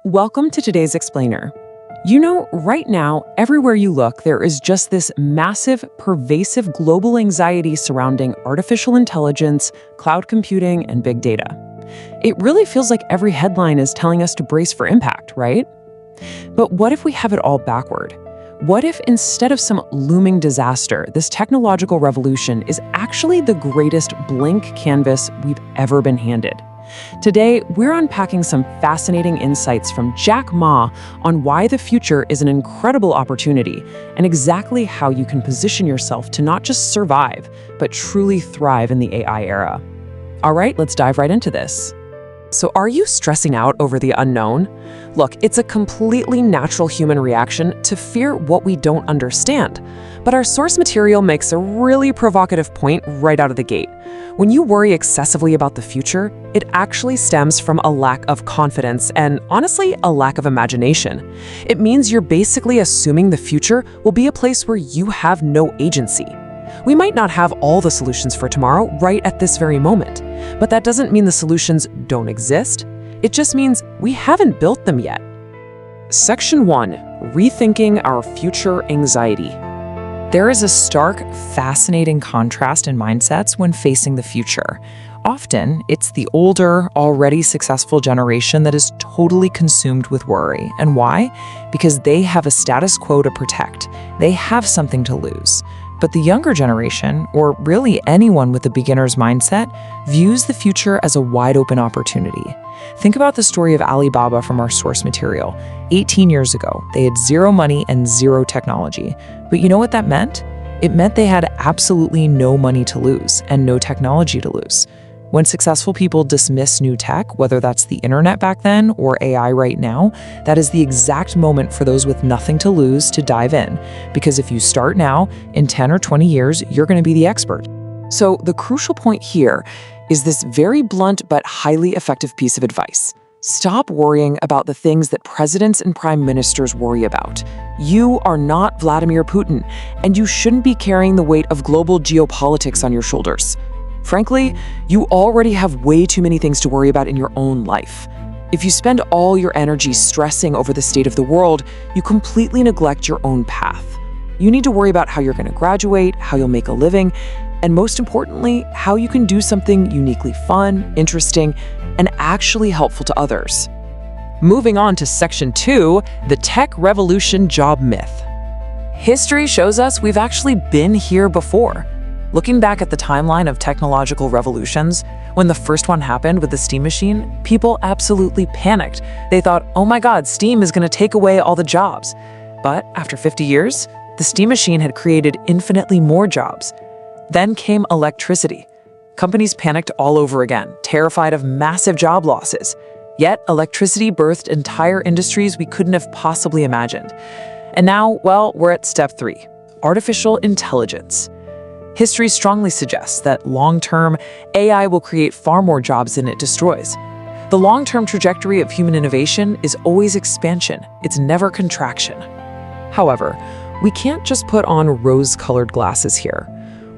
Welcome to today's explainer. Right now, everywhere you look, there is just this massive, pervasive global anxiety surrounding artificial intelligence, cloud computing, and big data. It really feels like every headline is telling us to brace for impact, right? But what if we have it all backward? What if instead of some looming disaster, this technological revolution is actually the greatest blank canvas we've ever been handed? Today, we're unpacking some fascinating insights from Jack Ma on why the future is an incredible opportunity and exactly how you can position yourself to not just survive, but truly thrive in the AI era. All right, let's dive right into this. So are you stressing out over the unknown? Look, it's a completely natural human reaction to fear what we don't understand. But our source material makes a really provocative point right out of the gate. When you worry excessively about the future, it actually stems from a lack of confidence and, honestly, a lack of imagination. It means you're basically assuming the future will be a place where you have no agency. We might not have all the solutions for tomorrow right at this very moment, but that doesn't mean the solutions don't exist. It just means we haven't built them yet. Section 1. Rethinking our future anxiety. There is a stark, fascinating contrast in mindsets when facing the future. Often, it's the older, already successful generation that is totally consumed with worry. And why? Because they have a status quo to protect. They have something to lose. But the younger generation, or really anyone with a beginner's mindset, views the future as a wide-open opportunity. Think about the story of Alibaba from our source material. 18 years ago, they had zero money and zero technology. But you know what that meant? It meant they had absolutely no money to lose and no technology to lose. When successful people dismiss new tech, whether that's the internet back then or AI right now, that is the exact moment for those with nothing to lose to dive in. Because if you start now, in 10 or 20 years, you're going to be the expert. So the crucial point here is this very blunt but highly effective piece of advice. Stop worrying about the things that presidents and prime ministers worry about. You are not Vladimir Putin, and you shouldn't be carrying the weight of global geopolitics on your shoulders. Frankly, you already have way too many things to worry about in your own life. If you spend all your energy stressing over the state of the world, you completely neglect your own path. You need to worry about how you're going to graduate, how you'll make a living, and most importantly, how you can do something uniquely fun, interesting, and actually helpful to others. Moving on to Section 2, the Tech Revolution Job Myth. History shows us we've actually been here before. Looking back at the timeline of technological revolutions, when the first one happened with the steam machine, people absolutely panicked. They thought, oh my God, steam is going to take away all the jobs. But after 50 years, the steam machine had created infinitely more jobs. Then came electricity. Companies panicked all over again, terrified of massive job losses. Yet, electricity birthed entire industries we couldn't have possibly imagined. And now, well, we're at step 3, artificial intelligence. History strongly suggests that long-term, AI will create far more jobs than it destroys. The long-term trajectory of human innovation is always expansion. It's never contraction. However, we can't just put on rose-colored glasses here.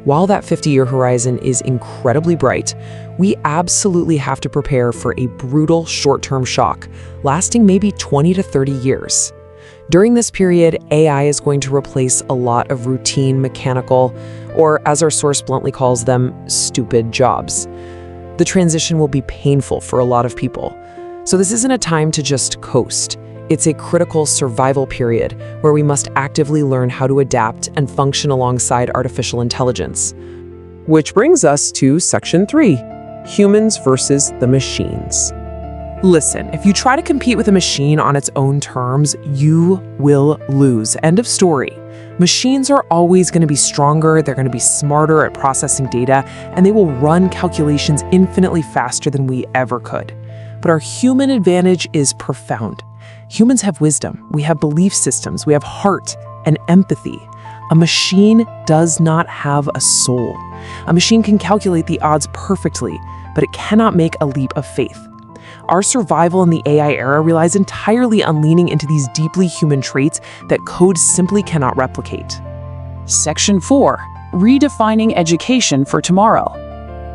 While that 50-year horizon is incredibly bright, we absolutely have to prepare for a brutal short-term shock, lasting maybe 20 to 30 years. During this period, AI is going to replace a lot of routine, mechanical, or as our source bluntly calls them, stupid jobs. The transition will be painful for a lot of people. So this isn't a time to just coast. It's a critical survival period where we must actively learn how to adapt and function alongside artificial intelligence. Which brings us to Section 3, humans versus the machines. Listen, if you try to compete with a machine on its own terms, you will lose. End of story. Machines are always going to be stronger, they're going to be smarter at processing data, and they will run calculations infinitely faster than we ever could. But our human advantage is profound. Humans have wisdom, we have belief systems, we have heart and empathy. A machine does not have a soul. A machine can calculate the odds perfectly, but it cannot make a leap of faith. Our survival in the AI era relies entirely on leaning into these deeply human traits that code simply cannot replicate. Section 4. Redefining education for tomorrow.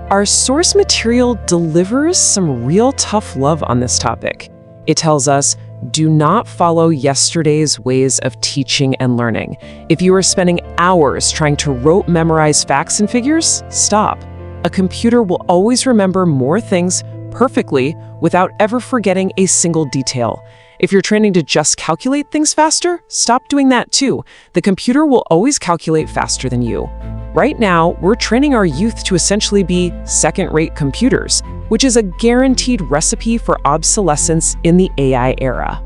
Our source material delivers some real tough love on this topic. It tells us, Do not follow yesterday's ways of teaching and learning. If you are spending hours trying to rote memorize facts and figures, stop. A computer will always remember more things perfectly without ever forgetting a single detail. If you're training to just calculate things faster, stop doing that too. The computer will always calculate faster than you. Right now, we're training our youth to essentially be second-rate computers, which is a guaranteed recipe for obsolescence in the AI era.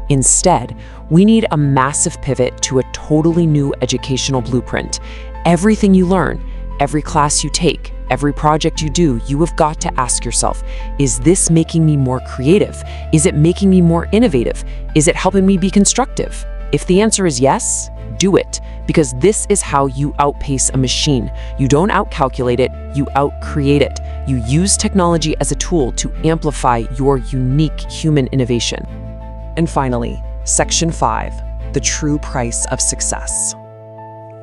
Instead, we need a massive pivot to a totally new educational blueprint. Everything you learn, every class you take, every project you do, you have got to ask yourself, is this making me more creative? Is it making me more innovative? Is it helping me be constructive? If the answer is yes, do it, because this is how you outpace a machine. You don't outcalculate it, you outcreate it. You use technology as a tool to amplify your unique human innovation. And finally, Section 5, the true price of success.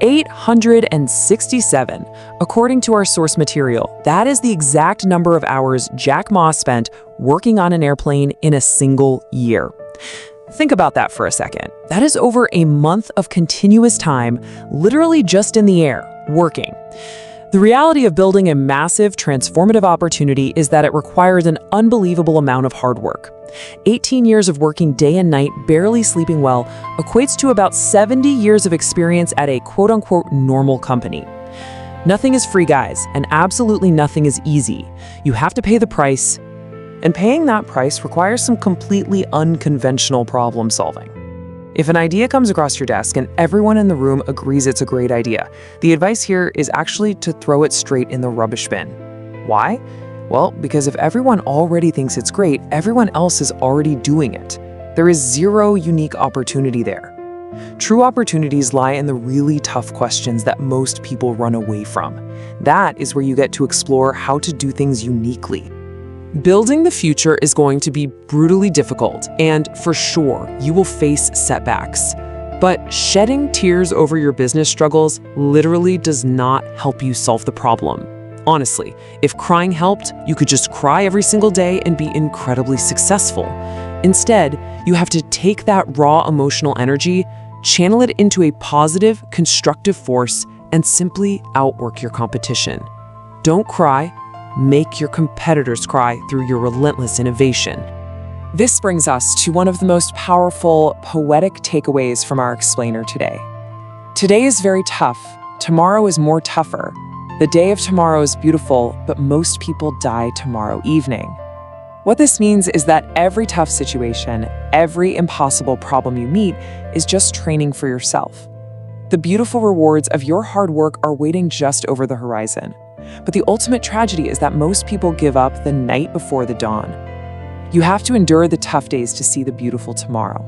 867. According to our source material, that is the exact number of hours Jack Ma spent working on an airplane in a single year. Think about that for a second. That is over a month of continuous time, literally just in the air, working. The reality of building a massive, transformative opportunity is that it requires an unbelievable amount of hard work. 18 years of working day and night, barely sleeping well, equates to about 70 years of experience at a quote-unquote normal company. Nothing is free, guys, and absolutely nothing is easy. You have to pay the price, and paying that price requires some completely unconventional problem solving. If an idea comes across your desk and everyone in the room agrees it's a great idea, the advice here is actually to throw it straight in the rubbish bin. Why? Well, because if everyone already thinks it's great, everyone else is already doing it. There is zero unique opportunity there. True opportunities lie in the really tough questions that most people run away from. That is where you get to explore how to do things uniquely. Building the future is going to be brutally difficult, and for sure, you will face setbacks. But shedding tears over your business struggles literally does not help you solve the problem. Honestly, if crying helped, you could just cry every single day and be incredibly successful. Instead, you have to take that raw emotional energy, channel it into a positive, constructive force, and simply outwork your competition. Don't cry. Make your competitors cry through your relentless innovation. This brings us to one of the most powerful, poetic takeaways from our explainer today. Today is very tough. Tomorrow is more tougher. The day of tomorrow is beautiful, but most people die tomorrow evening. What this means is that every tough situation, every impossible problem you meet is just training for yourself. The beautiful rewards of your hard work are waiting just over the horizon. But the ultimate tragedy is that most people give up the night before the dawn. You have to endure the tough days to see the beautiful tomorrow.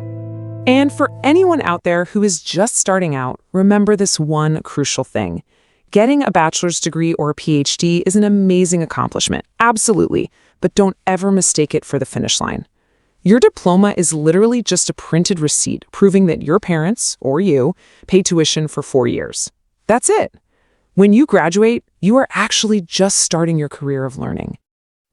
And for anyone out there who is just starting out, remember this one crucial thing. Getting a bachelor's degree or a PhD is an amazing accomplishment, absolutely, but don't ever mistake it for the finish line. Your diploma is literally just a printed receipt proving that your parents, or you, paid tuition for 4 years. That's it. When you graduate, you are actually just starting your career of learning.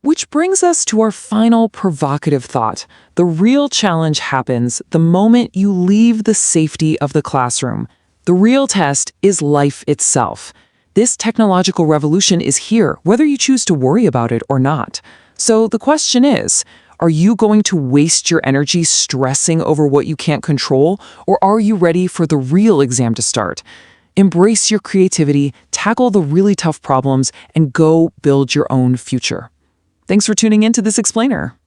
Which brings us to our final provocative thought. The real challenge happens the moment you leave the safety of the classroom. The real test is life itself. This technological revolution is here, whether you choose to worry about it or not. So the question is, are you going to waste your energy stressing over what you can't control, or are you ready for the real exam to start? Embrace your creativity, tackle the really tough problems, and go build your own future. Thanks for tuning in to this explainer.